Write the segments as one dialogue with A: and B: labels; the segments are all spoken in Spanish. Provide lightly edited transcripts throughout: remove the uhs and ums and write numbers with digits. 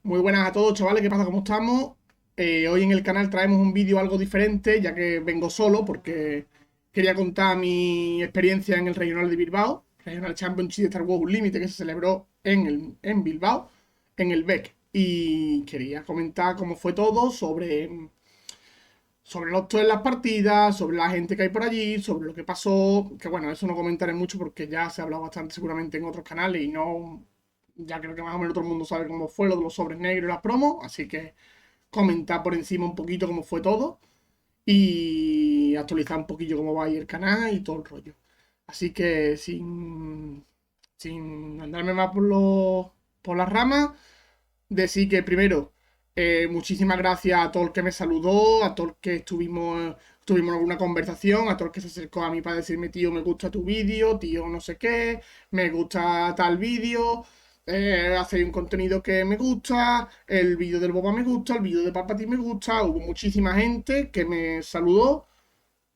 A: Muy buenas a todos, chavales, ¿qué pasa? ¿Cómo estamos? Hoy en el canal traemos un vídeo algo diferente, ya que vengo solo porque quería contar mi experiencia en el Regional de Bilbao, Regional Championship de Star Wars Unlimited que se celebró en Bilbao, en el BEC. Y quería comentar cómo fue todo sobre los en las partidas, sobre la gente que hay por allí, sobre lo que pasó. Que bueno, eso no comentaré mucho porque ya se ha hablado bastante seguramente en otros canales y no. Ya creo que más o menos todo el mundo sabe cómo fue lo de los sobres negros y las promos, así que comentar por encima un poquito cómo fue todo y actualizar un poquillo cómo va a ir el canal y todo el rollo. Así que sin andarme más por las ramas, decir que primero, muchísimas gracias a todo el que me saludó, a todo el que tuvimos alguna conversación, a todo el que se acercó a mí para decirme, tío, me gusta tu vídeo, tío, no sé qué, me gusta tal vídeo, hacéis un contenido que me gusta, el vídeo del Boba me gusta, el vídeo de Palpatine me gusta, hubo muchísima gente que me saludó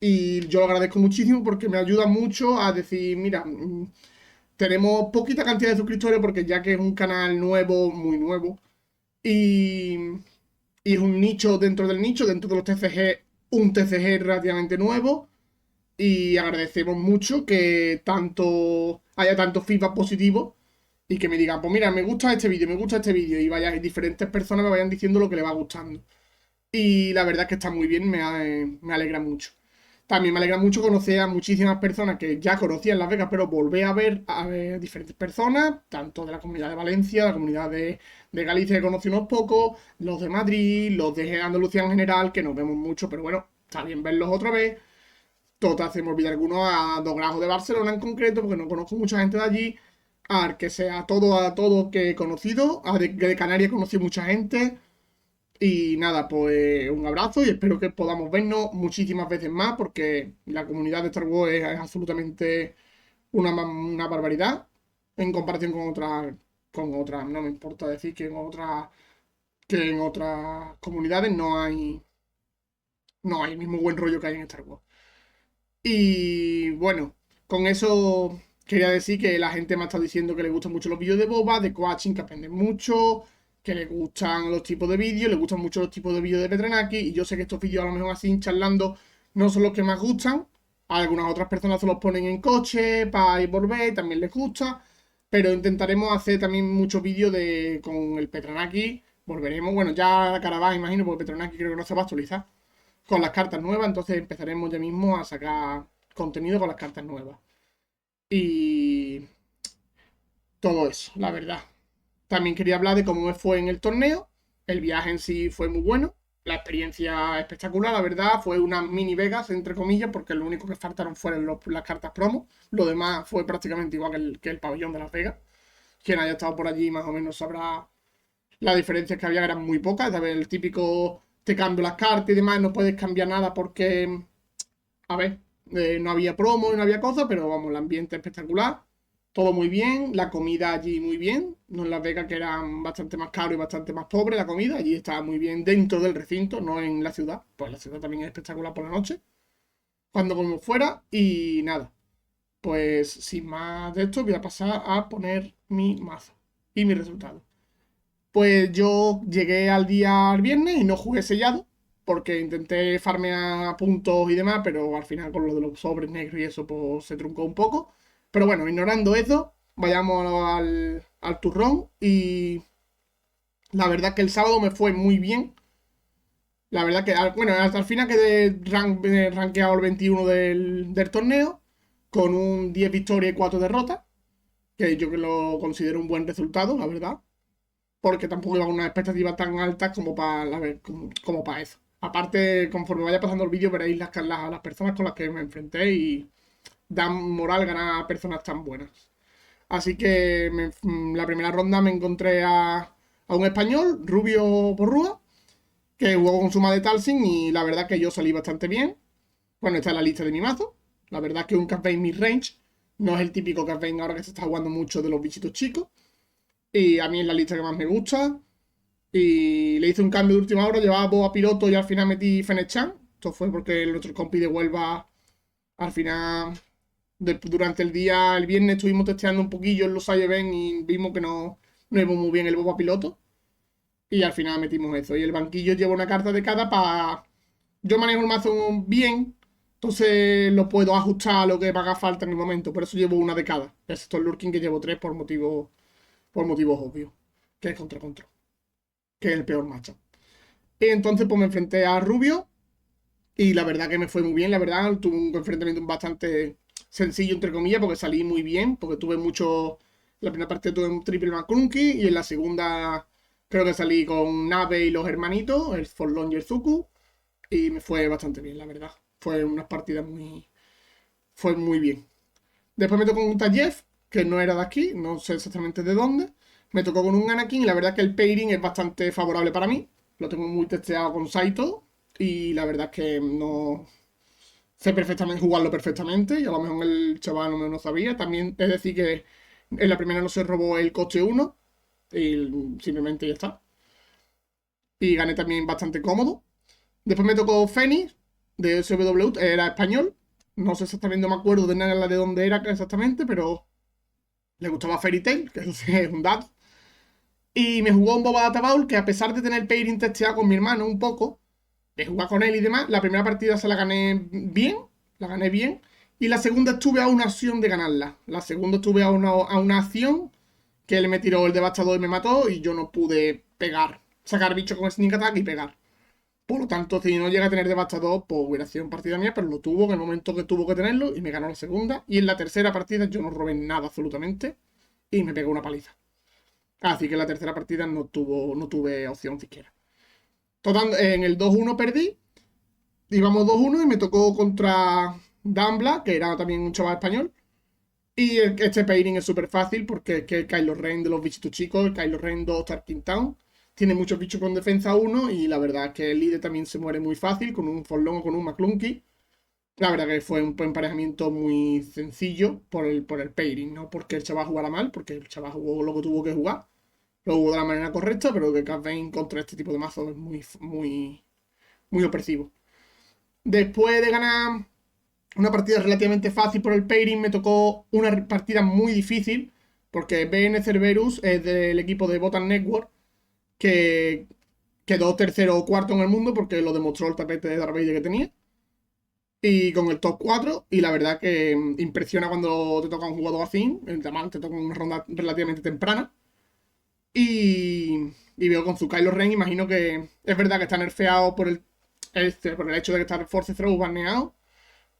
A: y yo lo agradezco muchísimo porque me ayuda mucho a decir, mira, tenemos poquita cantidad de suscriptores porque ya que es un canal nuevo, muy nuevo, y, y es un nicho dentro del nicho, dentro de los TCG, un TCG relativamente nuevo. Y agradecemos mucho que haya tanto feedback positivo y que me digan, pues mira, me gusta este vídeo, me gusta este vídeo. Y vaya, y diferentes personas me vayan diciendo lo que les va gustando. Y la verdad es que está muy bien, me alegra mucho. También me alegra mucho conocer a muchísimas personas que ya conocía en Las Vegas, pero volver a ver diferentes personas, tanto de la comunidad de Valencia, la comunidad de Galicia que conocí unos pocos, los de Madrid, los de Andalucía en general, que nos vemos mucho, pero bueno, está bien verlos otra vez. Total, se me olvida algunos a Dos Grajos de Barcelona en concreto, porque no conozco mucha gente de allí. A que sea a todo que he conocido, de Canarias conocí mucha gente. Y nada, pues un abrazo y espero que podamos vernos muchísimas veces más porque la comunidad de Star Wars es absolutamente una barbaridad en comparación con otras, no me importa decir que en otras comunidades no hay el mismo buen rollo que hay en Star Wars. Y bueno, con eso quería decir que la gente me ha estado diciendo que le gustan mucho los vídeos de Boba, de coaching, que aprenden mucho, que le gustan los tipos de vídeos, le gustan mucho los tipos de vídeos de Petranaki. Y yo sé que estos vídeos a lo mejor así charlando no son los que más gustan. A algunas otras personas se los ponen en coche para ir volver, también les gusta. Pero intentaremos hacer también muchos vídeos con el Petranaki. Volveremos, bueno, ya a Carabas, imagino, porque Petranaki creo que no se va a actualizar con las cartas nuevas, entonces empezaremos ya mismo a sacar contenido con las cartas nuevas. Y todo eso, la verdad. También quería hablar de cómo me fue en el torneo. El viaje en sí fue muy bueno. La experiencia espectacular, la verdad. Fue una mini Vegas, entre comillas, porque lo único que faltaron fueron las cartas promo. Lo demás fue prácticamente igual que el pabellón de Las Vegas. Quien haya estado por allí más o menos sabrá las diferencias que había eran muy pocas. ¿Sabes? El típico te cambio las cartas y demás, no puedes cambiar nada porque a ver, no había promo y no había cosas, pero vamos, el ambiente espectacular. Todo muy bien, la comida allí muy bien. No en Las Vegas, que eran bastante más caro y bastante más pobre la comida. Allí estaba muy bien dentro del recinto, no en la ciudad. Pues la ciudad también es espectacular por la noche. Cuando comemos fuera y nada. Pues sin más de esto, voy a pasar a poner mi mazo y mi resultado. Pues yo llegué al día el viernes y no jugué sellado, porque intenté farmear puntos y demás, pero al final con lo de los sobres negros y eso, pues se truncó un poco. Pero bueno, ignorando eso, vayamos al turrón y la verdad que el sábado me fue muy bien. La verdad que, bueno, hasta el final quedé rankeado el 21 del torneo, con un 10 victorias y 4 derrotas, que yo que lo considero un buen resultado, la verdad porque tampoco iba con una expectativa tan alta como para eso. Aparte, conforme vaya pasando el vídeo, veréis las personas con las que me enfrenté y dan moral ganar a personas tan buenas. Así que la primera ronda me encontré a un español, Rubio Porrúa, que jugó con suma de Talsin y la verdad que yo salí bastante bien. Bueno, esta es la lista de mi mazo. La verdad que un Casbane mid-range no es el típico Casbane ahora que se está jugando mucho de los bichitos chicos. Y a mí es la lista que más me gusta. Y le hice un cambio de última hora, llevaba Boba piloto y al final metí Fenechan. Esto fue porque el otro compi de Huelva, al final, durante el día, el viernes, estuvimos testeando un poquillo en los side event y vimos que no íbamos muy bien el Boba piloto. Y al final metimos eso. Y el banquillo lleva una carta de cada para... Yo manejo el mazo bien, entonces lo puedo ajustar a lo que me haga falta en el momento. Por eso llevo una de cada. Excepto el Lurking que llevo tres por motivos obvios. Que es contra, que es el peor matchup. Y entonces pues me enfrenté a Rubio y la verdad que me fue muy bien. La verdad tuve un enfrentamiento bastante sencillo, entre comillas, porque salí muy bien, porque tuve mucho... La primera parte tuve un triple McClunky y en la segunda creo que salí con Nave y los hermanitos, el Forlón y el Zuku, y me fue bastante bien, la verdad. Fue unas partidas muy... Fue muy bien. Después me tocó un Tajeff, que no era de aquí, no sé exactamente de dónde. Me tocó con un Anakin y la verdad es que el pairing es bastante favorable para mí. Lo tengo muy testeado con Saito y la verdad es que no sé perfectamente jugarlo perfectamente y a lo mejor el chaval no me lo sabía. También es decir que en la primera no se robó el coche uno y simplemente ya está. Y gané también bastante cómodo. Después me tocó Fénix de SW, era español. No sé exactamente, no me acuerdo de nada de dónde era exactamente, pero le gustaba Fairy Tail, que es un dato. Y me jugó un Boba Data Bowl que a pesar de tener pairing testeado con mi hermano un poco, de jugar con él y demás, la primera partida se la gané bien, la gané bien. Y la segunda estuve a una acción de ganarla. La segunda estuve a una acción que él me tiró el devastador y me mató y yo no pude pegar. Sacar bicho con sneak attack y pegar. Por lo tanto, si no llega a tener devastador, pues hubiera sido en partida mía, pero lo tuvo en el momento que tuvo que tenerlo y me ganó la segunda. Y en la tercera partida yo no robé nada absolutamente y me pegó una paliza. Así que en la tercera partida no tuve opción siquiera. Total, en el 2-1 perdí. Íbamos 2-1 y me tocó contra Dambla, que era también un chaval español. Y este pairing es súper fácil porque es que el Kylo Ren de los bichitos chicos, el Kylo Ren 2 Tarkin Town, tiene muchos bichos con defensa 1 y la verdad es que el líder también se muere muy fácil con un Forlón o con un McClunky. La verdad que fue un emparejamiento muy sencillo por el pairing, no porque el chaval jugara mal, porque el chaval jugó lo que tuvo que jugar, lo jugó de la manera correcta, pero que Cad Bane contra este tipo de mazos es muy opresivo. Después de ganar una partida relativamente fácil por el pairing, me tocó una partida muy difícil, porque BN Cerberus es del equipo de Botan Network, que quedó tercero o cuarto en el mundo porque lo demostró el tapete de Darth Vader que tenía. Y con el top 4, y la verdad que impresiona cuando te toca un jugador así, además te toca una ronda relativamente temprana. Y veo con su Kylo Ren, imagino que es verdad que está nerfeado por el hecho de que está el Force Throw baneado,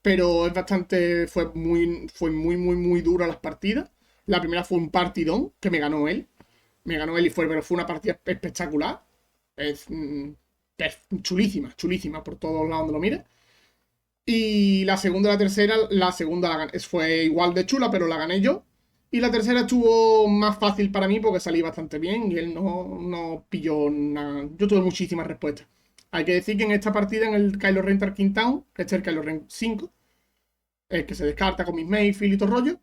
A: pero es bastante, fue muy dura las partidas. La primera fue un partidón que me ganó él pero fue una partida espectacular. Es chulísima, chulísima por todos lados donde lo mires. Y la segunda y la segunda fue igual de chula, pero la gané yo. Y la tercera estuvo más fácil para mí porque salí bastante bien y él no pilló nada. Yo tuve muchísimas respuestas. Hay que decir que en esta partida, en el Kylo Ren Tarkin Town, este es el Kylo Ren 5, el que se descarta con mis Mayfield y todo rollo,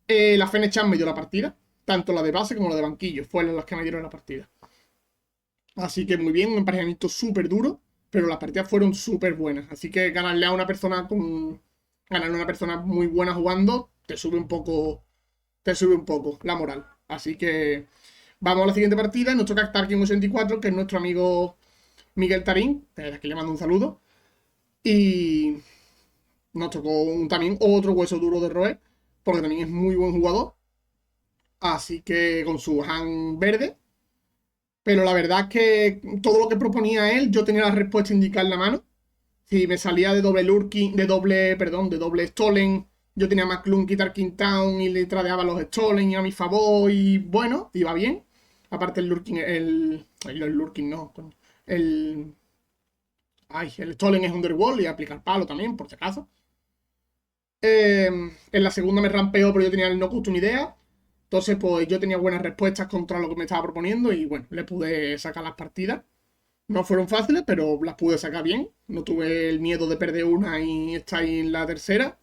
A: la Fene-chan me dio la partida. Tanto la de base como la de banquillo. Fueron las que me dieron la partida. Así que muy bien, un emparejamiento súper duro, pero las partidas fueron súper buenas. Así que ganarle a una persona ganarle a una persona muy buena jugando te sube un poco la moral. Así que vamos a la siguiente partida. Nos toca Tarkin84, que es nuestro amigo Miguel Tarín, desde aquí le mando un saludo. Y nos tocó también otro hueso duro de roer, porque también es muy buen jugador. Así que con su hand verde. Pero la verdad es que todo lo que proponía él, yo tenía la respuesta indicada en la mano. Si me salía de doble Lurking, de doble Stolen, yo tenía más Clunky Tarkin Town y le tradeaba los Stolen a mi favor y bueno, iba bien. Aparte el Lurking, el Lurking no, el... el Stolen es Underworld y aplicar palo también, por si acaso. En la segunda me rampeó, pero yo tenía el no una idea. Entonces, pues yo tenía buenas respuestas contra lo que me estaba proponiendo y bueno, le pude sacar las partidas. No fueron fáciles, pero las pude sacar bien. No tuve el miedo de perder una y estar ahí en la tercera.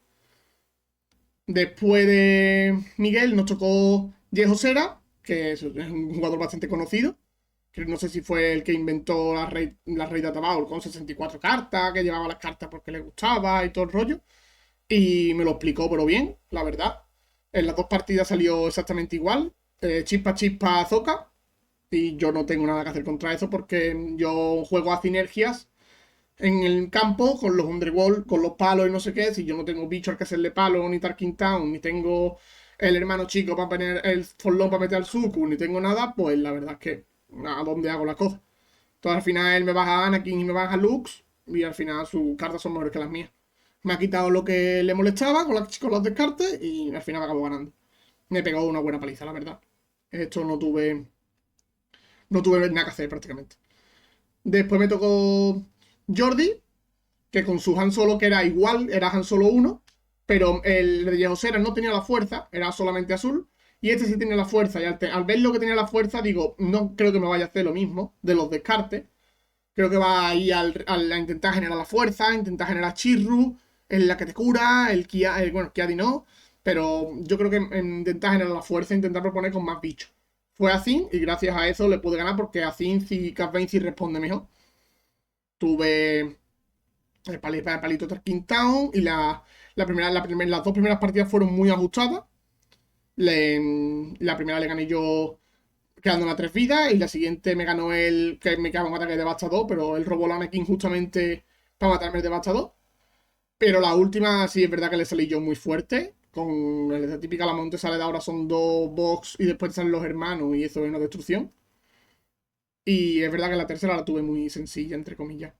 A: Después de Miguel nos tocó Diego Sera, que es un jugador bastante conocido. Que no sé si fue el que inventó la Rey Data Bowl con 64 cartas, que llevaba las cartas porque le gustaba y todo el rollo. Y me lo explicó, pero bien, la verdad. En las dos partidas salió exactamente igual. Chispa, chispa, zoca. Y yo no tengo nada que hacer contra eso porque yo juego a sinergias en el campo con los Underworld, con los palos y no sé qué. Si yo no tengo bicho al que hacerle palo, ni Tarkin Town, ni tengo el hermano chico para poner el Forlón para meter al Suku, ni tengo nada, pues la verdad es que a dónde hago la cosa. Entonces al final él me baja a Anakin y me baja a Lux y al final sus cartas son mejores que las mías. Me ha quitado lo que le molestaba con los descartes y al final me acabo ganando. Me pegó una buena paliza, la verdad. Esto no tuve nada que hacer prácticamente. Después me tocó Jordi, que con su Han Solo, que era igual, era Han Solo 1, pero el de Yehosera no tenía la fuerza, era solamente azul, y este sí tenía la fuerza, y al ver lo que tenía la fuerza, digo, no creo que me vaya a hacer lo mismo de los descartes, creo que va a ir a intentar generar la fuerza, a intentar generar Chirru, en la que te cura, bueno, Kiadi no, pero yo creo que intentar generar la fuerza, intentar proponer con más bichos. Fue así, y gracias a eso le pude ganar, porque así sí Cad Bane sí responde mejor. Tuve el palito Tarkin Town y las dos primeras partidas fueron muy ajustadas. La primera le gané yo quedando a 3 vidas y la siguiente me ganó él, que me quedaba un ataque devastador, pero él robó la Anakin justamente para matarme el devastador. Pero la última sí es verdad que le salí yo muy fuerte. Con la típica la monte sale de ahora son 2 box y después salen los hermanos y eso es una destrucción. Y es verdad que la tercera la tuve muy sencilla, entre comillas.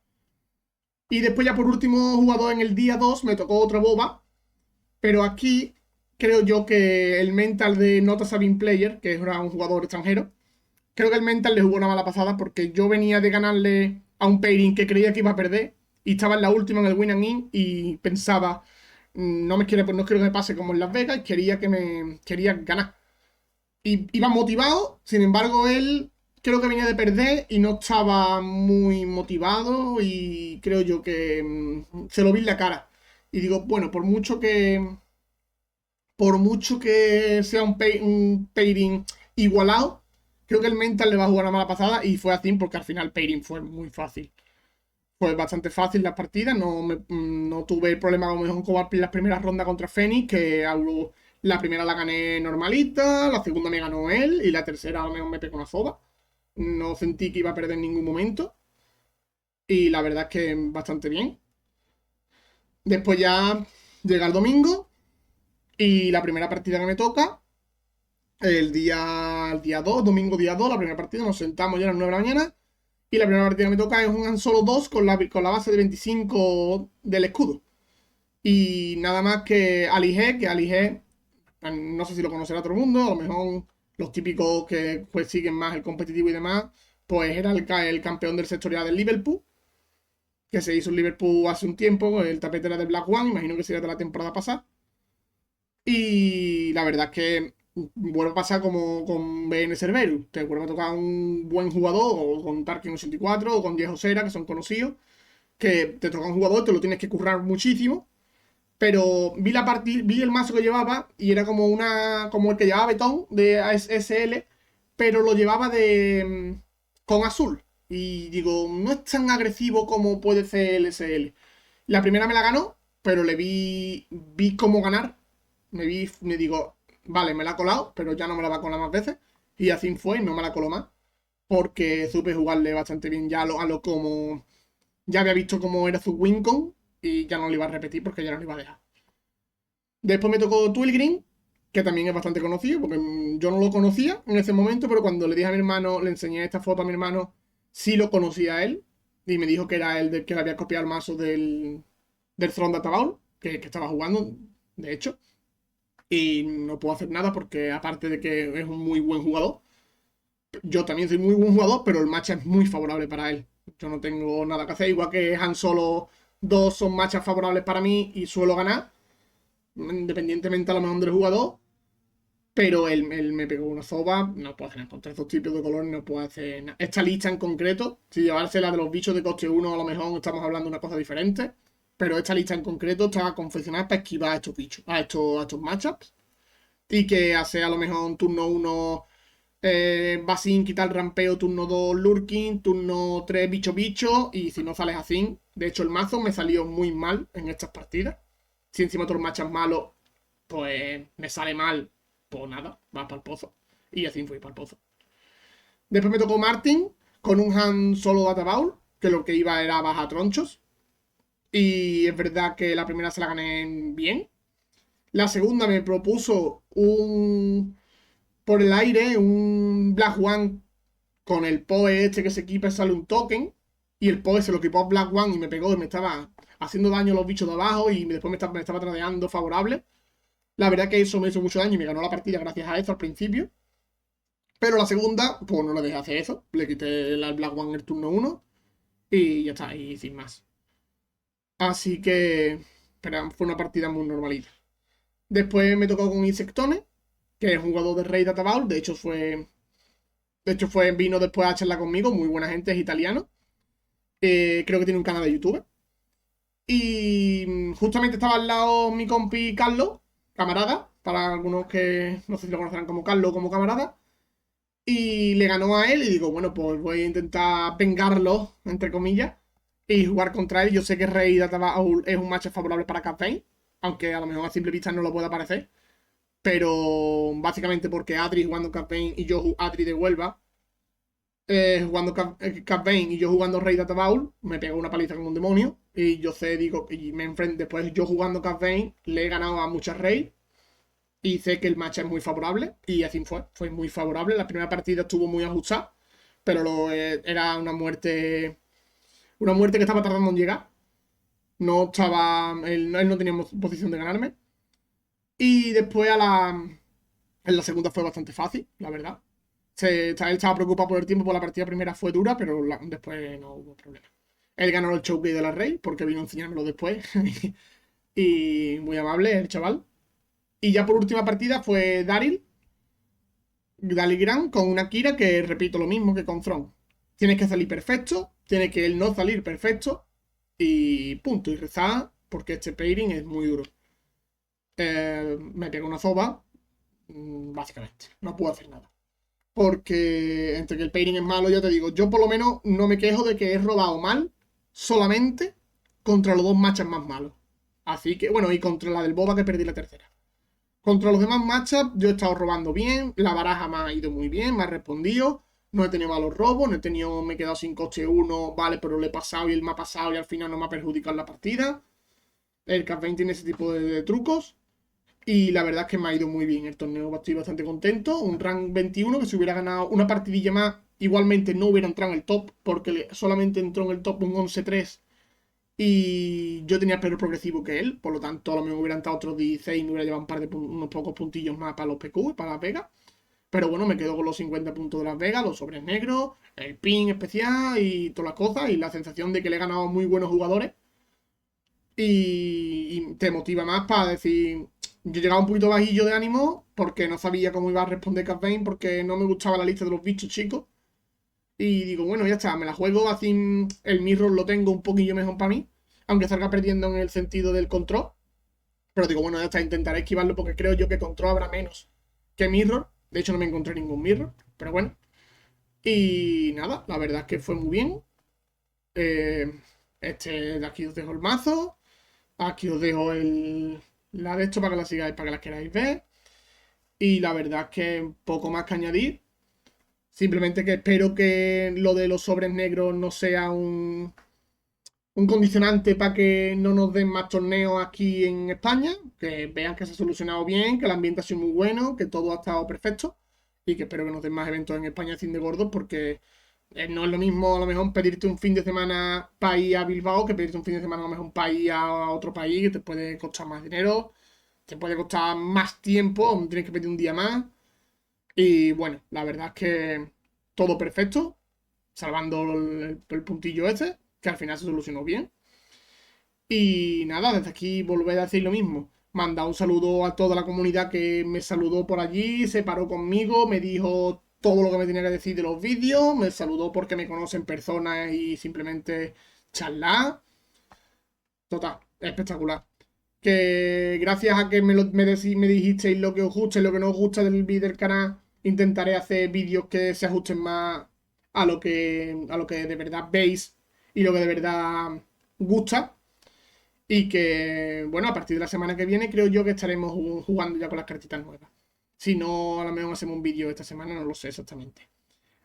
A: Y después ya por último jugador en el día 2 me tocó otro boba. Pero aquí creo yo que el mental de Not a Saving Player, que era un jugador extranjero, creo que el mental le jugó una mala pasada porque yo venía de ganarle a un pairing que creía que iba a perder y estaba en la última en el win and in y pensaba, no quiero que me pase como en Las Vegas, quería ganar. Y iba motivado, sin embargo él creo que venía de perder y no estaba muy motivado y creo yo que se lo vi en la cara. Y digo, bueno, por mucho que sea un pairing igualado, creo que el mental le va a jugar una mala pasada y fue así porque al final el pairing fue muy fácil. Fue bastante fácil las partidas, no tuve problema a lo mejor con las primeras rondas contra Fenix, que la primera la gané normalita, la segunda me ganó él y la tercera a lo mejor me pegó una soba. No sentí que iba a perder en ningún momento y la verdad es que bastante bien. Después ya llega el domingo y la primera partida que me toca el día 2, domingo día 2, la primera partida, nos sentamos ya a las 9 de la mañana. Y la primera partida que me toca es un Han Solo 2 con la base de 25 del escudo. Y nada más que Ali G, no sé si lo conocerá todo el mundo, a lo mejor los típicos que pues siguen más el competitivo y demás, pues era el campeón del sectorial del Liverpool, que se hizo en Liverpool hace un tiempo, el tapete era de Black One, imagino que sería de la temporada pasada. Y la verdad es que vuelve a pasar como con BN Cerberus. Te vuelve a tocar un buen jugador, o con Tarkin 84, o con Diego Sera, que son conocidos, que te toca un jugador, te lo tienes que currar muchísimo. Pero vi el mazo que llevaba y era como el que llevaba Betón de SL, pero lo llevaba con azul. Y digo, no es tan agresivo como puede ser el SL. La primera me la ganó, pero vi cómo ganar. Me digo, vale, me la ha colado, pero ya no me la va a colar más veces. Y así fue, no me la coló más. Porque supe jugarle bastante bien ya a lo como. Ya había visto cómo era su Wincon y ya no lo iba a repetir porque ya no lo iba a dejar. Después me tocó Twilgreen, que también es bastante conocido, porque yo no lo conocía en ese momento, pero cuando le dije a mi hermano, le enseñé esta foto a mi hermano, sí lo conocía a él, y me dijo que era él del que le había copiado el mazo del Throne Data Bowl, que estaba jugando, de hecho, y no puedo hacer nada porque aparte de que es un muy buen jugador, yo también soy muy buen jugador, pero el match es muy favorable para él. Yo no tengo nada que hacer, igual que Han Solo 2 son matches favorables para mí y suelo ganar independientemente a lo mejor del jugador, pero él me pegó una soba, no puedo hacer nada contra estos tipos de colores, no puedo hacer nada. Esta lista en concreto, si llevársela de los bichos de coste 1, a lo mejor estamos hablando de una cosa diferente, pero esta lista en concreto estaba confeccionada para esquivar a estos bichos, a estos matchups, y que hace a lo mejor un turno 1 Basin, quitar rampeo, turno 2 Lurking, turno 3 bicho bicho, y si no sales así, de hecho el mazo me salió muy mal en estas partidas. Si encima todos los matchups malos, pues me sale mal, pues nada, va para el pozo. Y así fui para el pozo. Después me tocó Martin con un Han Solo Data Bowl, que lo que iba era baja tronchos. Y es verdad que la primera se la gané bien. La segunda me propuso por el aire, un Black One con el PoE este que se equipa y sale un token. Y el PoE se lo equipó a Black One y me pegó y me estaba haciendo daño a los bichos de abajo y después me estaba tradeando favorable. La verdad que eso me hizo mucho daño y me ganó la partida gracias a eso al principio. Pero la segunda, pues no le dejé hacer eso. Le quité el Black One en el turno 1 y ya está, y sin más. Así que, pero fue una partida muy normalita. Después me tocó con Insectone, que es un jugador de Rey Data Bowl. Vino después a charlar conmigo. Muy buena gente, es italiano. Creo que tiene un canal de YouTube. Y justamente estaba al lado mi compi Carlos, camarada, para algunos que no sé si lo conocerán como Carlos o como camarada. Y le ganó a él y digo, bueno, pues voy a intentar vengarlo, entre comillas, y jugar contra él. Yo sé que Rey Data Bowl es un match favorable para Cat Bane, aunque a lo mejor a simple vista no lo pueda parecer. Pero básicamente porque Adri jugando Cat Bane y yo Adri de Huelva, jugando Cat Bane y yo jugando Rey Data Bowl, me pegó una paliza como un demonio. Y yo sé, digo, y me enfrento después yo jugando Cat Bane, le he ganado a muchas Rey. Y sé que el match es muy favorable. Y así fue muy favorable. La primera partida estuvo muy ajustada. Pero era una muerte. Una muerte que estaba tardando en llegar. No estaba. Él no tenía posición de ganarme. Y después en la segunda fue bastante fácil, la verdad. Él estaba preocupado por el tiempo, por la partida primera fue dura, pero después no hubo problema. Él ganó el showcase de la Rey, porque vino a enseñármelo después. Y muy amable el chaval. Y ya por última partida fue Daryl Grant con una Kira que repito lo mismo que con Thrawn. Tienes que salir perfecto, tiene que él no salir perfecto y punto. Y rezar porque este pairing es muy duro. Me pegó una zoba, básicamente. No puedo hacer nada. Porque entre que el pairing es malo, ya te digo, yo por lo menos no me quejo de que he robado mal solamente contra los dos matches más malos. Así que, bueno, y contra la del Boba que perdí la tercera. Contra los demás matchups yo he estado robando bien, la baraja me ha ido muy bien, me ha respondido, no he tenido malos robos, no he tenido, me he quedado sin coste uno, vale, pero le he pasado y él me ha pasado y al final no me ha perjudicado en la partida. El Cat Bane tiene ese tipo de trucos y la verdad es que me ha ido muy bien el torneo, estoy bastante contento. Un rank 21 que si hubiera ganado una partidilla más, igualmente no hubiera entrado en el top porque solamente entró en el top un 11-3 y yo tenía peor progresivo que él, por lo tanto a lo mejor hubiera entrado otros 16 y me hubiera llevado unos pocos puntillos más para los PQ y para Las Vegas. Pero bueno, me quedo con los 50 puntos de Las Vegas, los sobres negros, el pin especial y todas las cosas y la sensación de que le he ganado a muy buenos jugadores. Y te motiva más para decir, yo llegaba un poquito bajillo de ánimo porque no sabía cómo iba a responder Cat Bane porque no me gustaba la lista de los bichos chicos. Y digo, bueno, ya está, me la juego así, el mirror lo tengo un poquillo mejor para mí, aunque salga perdiendo en el sentido del control. Pero digo, bueno, ya está, intentaré esquivarlo porque creo yo que control habrá menos que mirror. De hecho, no me encontré ningún mirror, pero bueno. Y nada, la verdad es que fue muy bien. Eh, de aquí os dejo el mazo. Aquí os dejo la de esto para que la sigáis, para que la queráis ver. Y la verdad es que poco más que añadir. Simplemente que espero que lo de los sobres negros no sea un condicionante para que no nos den más torneos aquí en España, que vean que se ha solucionado bien, que el ambiente ha sido muy bueno, que todo ha estado perfecto y que espero que nos den más eventos en España sin de gordos porque no es lo mismo a lo mejor pedirte un fin de semana para ir a Bilbao que pedirte un fin de semana a lo mejor para ir a otro país que te puede costar más dinero, te puede costar más tiempo, tienes que pedir un día más y bueno, la verdad es que todo perfecto, salvando el puntillo ese, que al final se solucionó bien. Y nada, desde aquí volver a decir lo mismo. Manda un saludo a toda la comunidad que me saludó por allí, se paró conmigo, me dijo todo lo que me tenía que decir de los vídeos, me saludó porque me conocen personas y simplemente charlar. Total, espectacular. Que gracias a que me dijisteis lo que os gusta y lo que no os gusta del vídeo del canal, intentaré hacer vídeos que se ajusten más a lo que de verdad veis y lo que de verdad gusta. Y que, bueno, a partir de la semana que viene creo yo que estaremos jugando ya con las cartitas nuevas. Si no, a lo mejor hacemos un vídeo esta semana, no lo sé exactamente.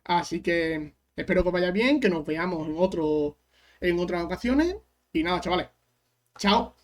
A: Así que espero que os vaya bien, que nos veamos en otras ocasiones. Y nada, chavales. Chao.